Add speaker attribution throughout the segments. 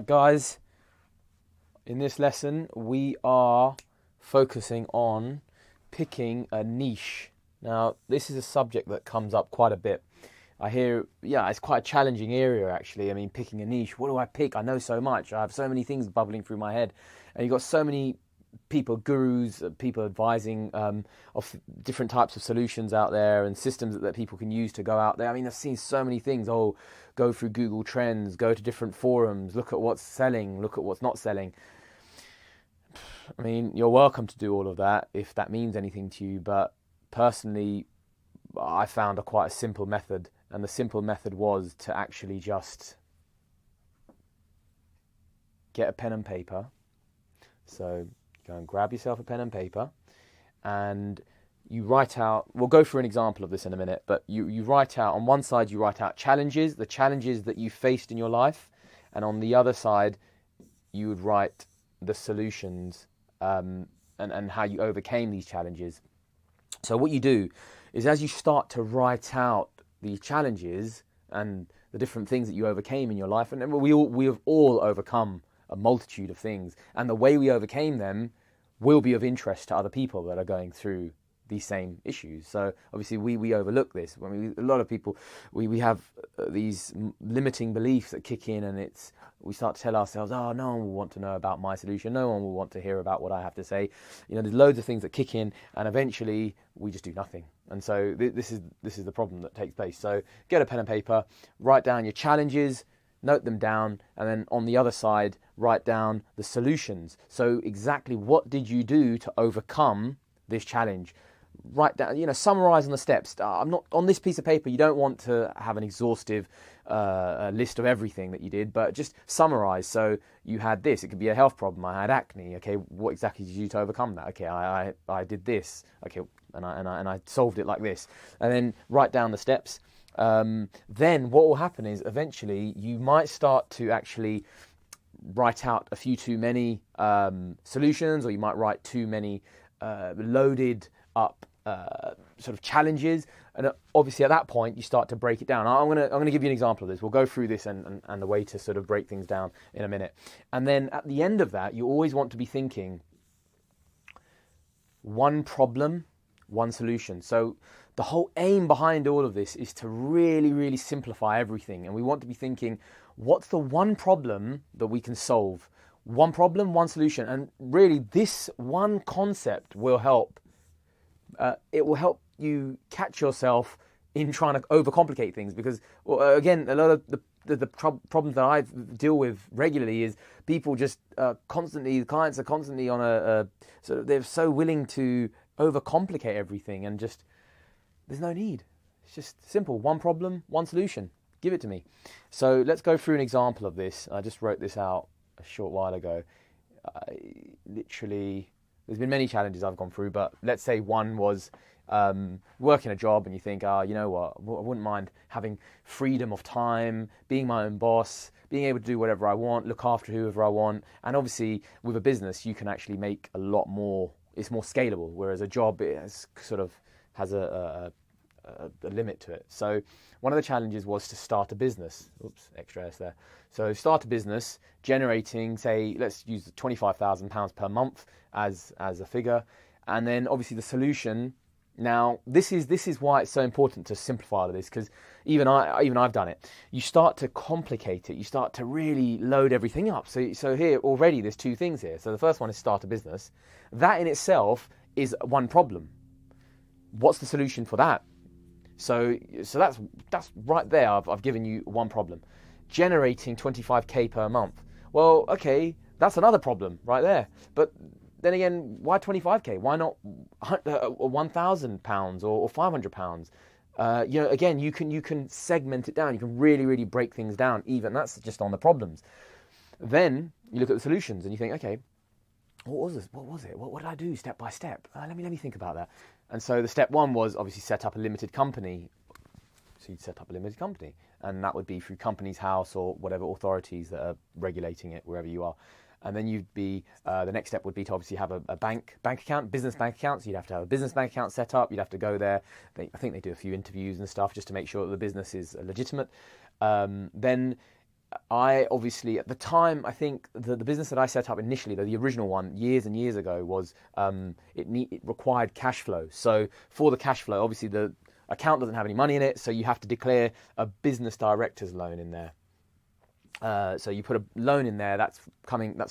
Speaker 1: Guys, in this lesson we are focusing on picking a niche. Now, this is a subject that comes up quite a bit. I hear, it's quite a challenging area actually. I mean, picking a niche. What do I pick? I know so much. I have so many things bubbling through my head. And you've got so many people, gurus, people advising of different types of solutions out there and systems that people can use to go out there. I mean, I've seen so many things. Oh, go through Google Trends, go to different forums, look at what's selling, look at what's not selling. I mean, you're welcome to do all of that if that means anything to you. But personally, I found quite a simple method. And the simple method was to actually just get a pen and paper. So go and grab yourself a pen and paper and you write out, we'll go through an example of this in a minute, but you write out, on one side you write out the challenges that you faced in your life, and on the other side you would write the solutions and how you overcame these challenges. So what you do is, as you start to write out the challenges and the different things that you overcame in your life, and we have all overcome a multitude of things, and the way we overcame them will be of interest to other people that are going through these same issues. So obviously we overlook this. I mean, a lot of people, we have these limiting beliefs that kick in, and we start to tell ourselves, oh, no one will want to know about my solution, no one will want to hear about what I have to say. There's loads of things that kick in, and eventually we just do nothing. And so this is the problem that takes place. So get a pen and paper, write down your challenges, note them down, and then on the other side write down the solutions. So exactly what did you do to overcome this challenge? Write down, summarize on the steps. I'm not on this piece of paper. You don't want to have an exhaustive list of everything that you did, but just summarize. So you had this. It could be a health problem. I had acne. Okay, what exactly did you do to overcome that? Okay, I did this. Okay, and I solved it like this. And then write down the steps. Then what will happen is eventually you might start to actually write out a few too many solutions, or you might write too many loaded up sort of challenges, and obviously at that point you start to break it down. I'm gonna give you an example of this. We'll go through this and the way to sort of break things down in a minute. And then at the end of that, you always want to be thinking one problem, one solution. So the whole aim behind all of this is to really, really simplify everything, and we want to be thinking, what's the one problem that we can solve? One problem, one solution. And really this one concept will help. It will help you catch yourself in trying to overcomplicate things, because again, a lot of the problems that I deal with regularly is people just constantly, the clients are constantly on they're so willing to overcomplicate everything, and just there's no need. It's just simple. One problem, one solution. Give it to me. So let's go through an example of this. I just wrote this out a short while ago. There's been many challenges I've gone through, but let's say one was working a job, and you think, you know what, I wouldn't mind having freedom of time, being my own boss, being able to do whatever I want, look after whoever I want. And obviously with a business, you can actually make a lot more. It's more scalable, whereas a job has a limit to it. So one of the challenges was to start a business. Oops, extra S there. So start a business generating, say, let's use £25,000 per month as a figure. And then obviously the solution. Now this is why it's so important to simplify all of this, because even I've done it. You start to complicate it. You start to really load everything up. So here already there's two things here. So the first one is start a business. That in itself is one problem. What's the solution for that? So that's right there. I've given you one problem. Generating 25k per month. Well, okay, that's another problem right there. But then again, why 25k? Why not £1,000 or £500? Again, you can segment it down. You can really, really break things down. Even that's just on the problems. Then you look at the solutions and you think, okay, what was this? What was it? What did I do step by step? Let me think about that. And so the step one was obviously set up a limited company. So you'd set up a limited company, and that would be through Companies House or whatever authorities that are regulating it wherever you are. And then you'd be, the next step would be to obviously have a bank account, business bank account. So you'd have to have a business bank account set up. You'd have to go there. I think they do a few interviews and stuff just to make sure that the business is legitimate. Then I obviously, at the time, I think the business that I set up initially, the original one, years and years ago, was it required cash flow. So for the cash flow, obviously the account doesn't have any money in it, so you have to declare a business director's loan in there. So you put a loan in there, that's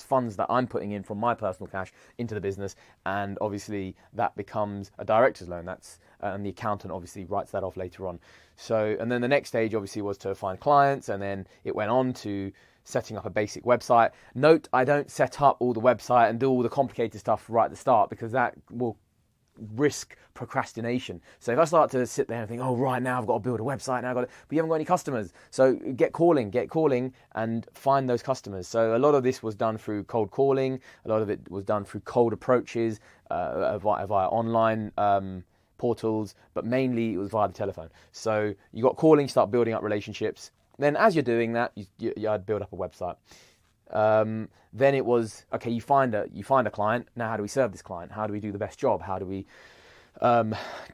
Speaker 1: funds that I'm putting in from my personal cash into the business, and obviously that becomes a director's loan. And the accountant obviously writes that off later on. So, and then the next stage obviously was to find clients, and then it went on to setting up a basic website. Note, I don't set up all the website and do all the complicated stuff right at the start, because that will risk procrastination. So if I start to sit there and think, oh, right, now I've got to build a website, but you haven't got any customers. So get calling and find those customers. So a lot of this was done through cold calling. A lot of it was done through cold approaches via online portals, but mainly it was via the telephone. So you got calling, start building up relationships. Then as you're doing that, I'd build up a website. Then it was, okay, you find a client. Now, how do we serve this client? How do we do the best job? How do we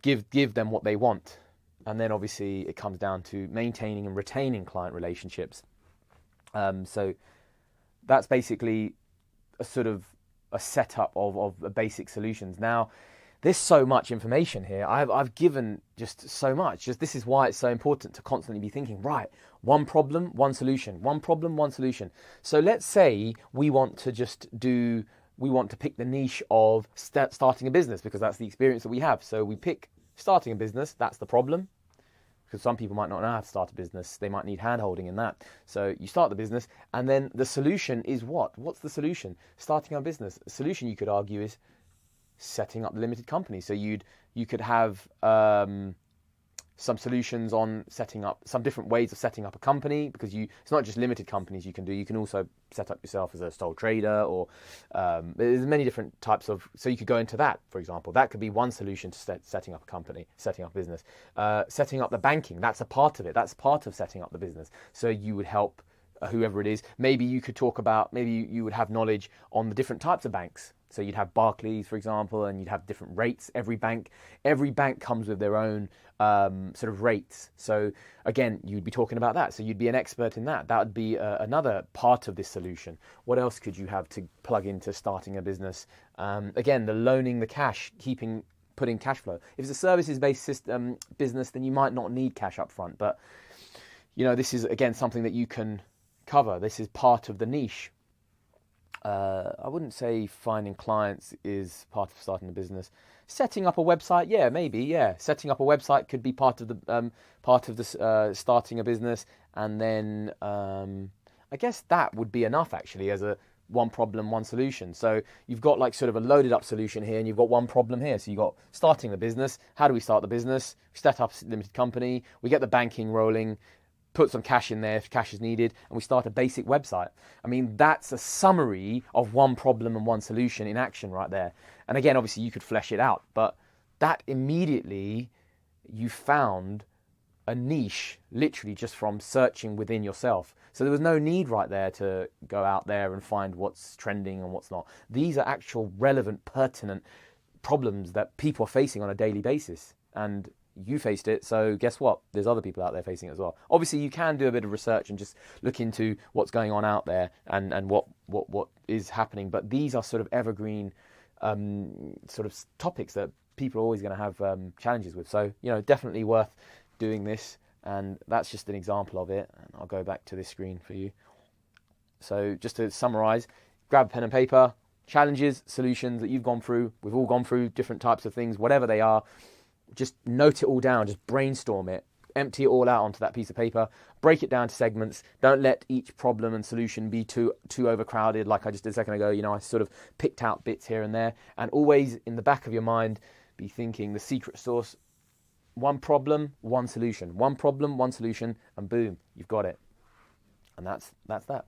Speaker 1: give them what they want? And then obviously it comes down to maintaining and retaining client relationships. So that's basically a sort of a setup of basic solutions. Now, there's so much information here. I've given just so much. This is why it's so important to constantly be thinking, right, one problem, one solution. One problem, one solution. So let's say we want to pick the niche of starting a business, because that's the experience that we have. So we pick starting a business, that's the problem. Because some people might not know how to start a business. They might need hand-holding in that. So you start the business, and then the solution is what? What's the solution? Starting a business. The solution, you could argue, is setting up the limited company. So you could have some solutions on setting up some different ways of setting up a company, because it's not just limited companies you can do. You can also set up yourself as a sole trader, or there's many different types of. So you could go into that, for example. That could be one solution to setting up a company, setting up a business. Setting up the banking, that's a part of it. That's part of setting up the business. So you would help whoever it is. Maybe you could talk about. Maybe you would have knowledge on the different types of banks. So you'd have Barclays, for example, and you'd have different rates. Every bank comes with their own sort of rates. So again, you'd be talking about that. So you'd be an expert in that. That would be another part of this solution. What else could you have to plug into starting a business? Again, the loaning the cash, putting cash flow. If it's a services-based business, then you might not need cash up front. But this is again something that you can cover. This is part of the niche. I wouldn't say finding clients is part of starting a business. Setting up a website, yeah, maybe, yeah. Setting up a website could be part of the starting a business, and then I guess that would be enough actually as a one problem, one solution. So you've got like sort of a loaded up solution here, and you've got one problem here. So you've got starting the business. How do we start the business? We set up a limited company. We get the banking rolling. Put some cash in there if cash is needed, and we start a basic website. I mean, that's a summary of one problem and one solution in action right there. And again, obviously you could flesh it out, but that immediately you found a niche literally just from searching within yourself. So there was no need right there to go out there and find what's trending and what's not. These are actual relevant, pertinent problems that people are facing on a daily basis. And you faced it, so guess what? There's other people out there facing it as well. Obviously, you can do a bit of research and just look into what's going on out there and what is happening. But these are sort of evergreen sort of topics that people are always going to have challenges with. So, definitely worth doing this. And that's just an example of it. And I'll go back to this screen for you. So just to summarize, grab a pen and paper, challenges, solutions that you've gone through. We've all gone through different types of things, whatever they are. Just note it all down, just brainstorm it, empty it all out onto that piece of paper, break it down to segments. Don't let each problem and solution be too overcrowded like I just did a second ago. I sort of picked out bits here and there, and always in the back of your mind be thinking the secret sauce: one problem, one solution. One problem, one solution, and boom, you've got it. And that's that.